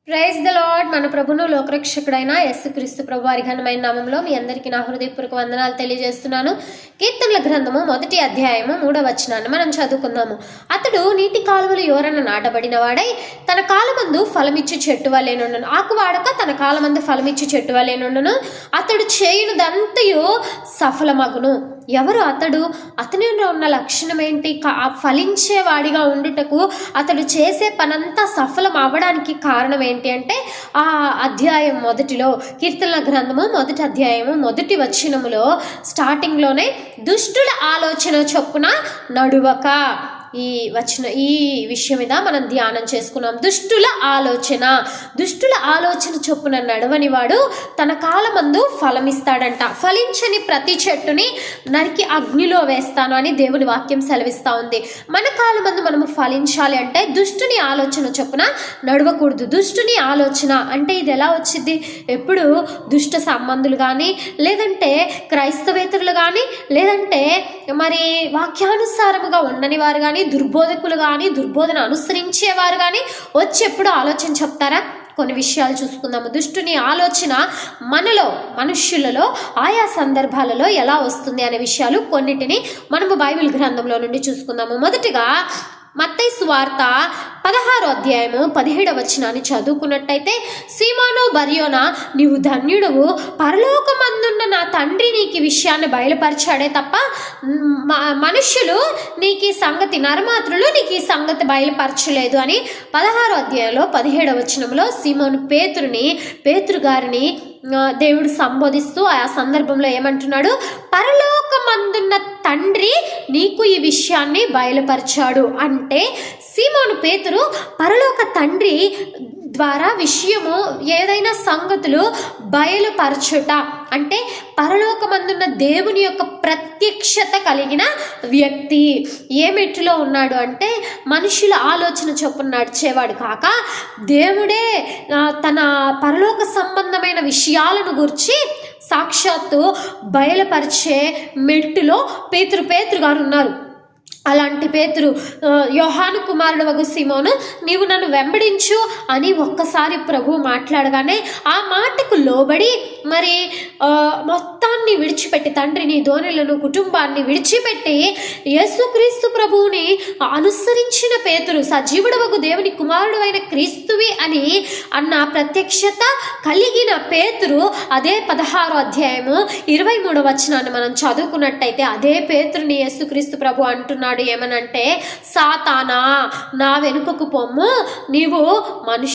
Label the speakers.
Speaker 1: Praise the lord. మన ప్రభును లోకరక్షకుడైన యేసుక్రీస్తు ప్రభు వారి ఘనమైన నామంలో మీ అందరికీ నా హృదయపూర్వక వందనాలు తెలియజేస్తున్నాను. కీర్తనల గ్రంథము 1వ అధ్యాయము 3వ వచనాన్ని మనం చదువుకుందాము. అతడు నీటి కాలువలు యోరన నాటబడిన వాడై తన కాలమందు ఫలమిచ్చి చెట్టు వలెనుండును. ఆకు వాడక తన కాలమందు ఫలమిచ్చి చెట్టు వలెనుండును. అతడు చేయునదంతయు సఫలమగును. ఎవరు అతడు? అతనిలో ఉన్న లక్షణం ఏంటి? ఫలించేవాడిగా ఉండుటకు అతడు చేసే పనంతా సఫలం అవ్వడానికి కారణం ఏంటి అంటే ఆ అధ్యాయం మొదటిలో, కీర్తనల గ్రంథము 1వ అధ్యాయము 1వ వచనములో స్టార్టింగ్లోనే దుష్టుల ఆలోచన చొప్పున నడువక ఈ విషయం మీద మనం ధ్యానం చేసుకున్నాం. దుష్టుల ఆలోచన చొప్పున నడవని వాడు తన కాలమందు ఫలమిస్తాడంట. ఫలించని ప్రతి చెట్టుని నరికి అగ్నిలో వేస్తాను అని దేవుని వాక్యం సెలవిస్తూ ఉంది. మన కాలమందు మనము ఫలించాలి అంటే దుష్టుని ఆలోచన చొప్పున నడవకూడదు. దుష్టుని ఆలోచన అంటే ఇది ఎలా వచ్చింది? ఎప్పుడు దుష్ట సంబంధులు కానీ, లేదంటే క్రైస్తవేతరులు కానీ, లేదంటే మరి వాక్యానుసారముగా ఉండని వారు కానీ, దుర్బోధకులు కానీ, దుర్బోధన అనుసరించేవారు కానీ వచ్చి ఎప్పుడు ఆలోచన చెప్తారా? కొన్ని విషయాలు చూసుకుందాము. దుష్టుని ఆలోచన మనుష్యులలో ఆయా సందర్భాలలో ఎలా వస్తుంది అనే విషయాలు కొన్నిటిని మనము బైబిల్ గ్రంథంలో నుండి చూసుకుందాము. మొదటిగా మత్తయి సువార్త 16వ అధ్యాయము 17వ వచనాన్ని చదువుకున్నట్టయితే, సీమోను బర్యోనా, నీవు ధన్యుడువు, పరలోకమందున్న నా తండ్రి నీకు ఈ విషయాన్ని బయలుపరిచాడే తప్ప మనుష్యులు నీకు ఈ సంగతి, నరమాత్రులు నీకు ఈ సంగతి బయలుపరచలేదు అని 16వ అధ్యాయంలో 17వ వచనంలో సీమోను పేతురు గారిని దేవుడు సంబోధిస్తూ ఆ సందర్భంలో ఏమంటున్నాడు? పరలోకమందున్న తండ్రి నీకు ఈ విషయాన్ని బయలుపరిచాడు. అంటే సీమోను పేతురు పరలోక తండ్రి ద్వారా విషయము, ఏదైనా సంగతులు బయలుపరచుట అంటే పరలోకమందున్న దేవుని యొక్క ప్రత్యక్షత కలిగిన వ్యక్తి. ఏ మెట్టులో ఉన్నాడు అంటే మనుషుల ఆలోచన చొప్పున నడిచేవాడు కాక, దేవుడే తన పరలోక సంబంధమైన విషయాలను గురించి సాక్షాత్తు బయలుపరిచే మెట్టులో పేతురు గారు ఉన్నారు. అలాంటి పేతురు, యోహాను కుమారుడు వగు సీమోను, నీవు నన్ను వెంబడించు అని ఒక్కసారి ప్రభు మాట్లాడగానే ఆ మాటకు లోబడి మరి మొత్తాన్ని విడిచిపెట్టి, తండ్రిని, ధోనిలను, కుటుంబాన్ని విడిచిపెట్టి యేసుక్రీస్తు ప్రభువుని అనుసరించిన పేతురు, సజీవుడు వగు దేవుని కుమారుడు అయిన క్రీస్తువి అని అన్న ప్రత్యక్షత కలిగిన పేతురు, అదే 16వ అధ్యాయము 23వ వచనాన్ని మనం చదువుకున్నట్టయితే అదే పేతురుని యేసుక్రీస్తు ప్రభు అంటున్నాడు ఏమనంటే, సాతానా, నా వెనుకకు పొమ్ము, నీవు మనుషు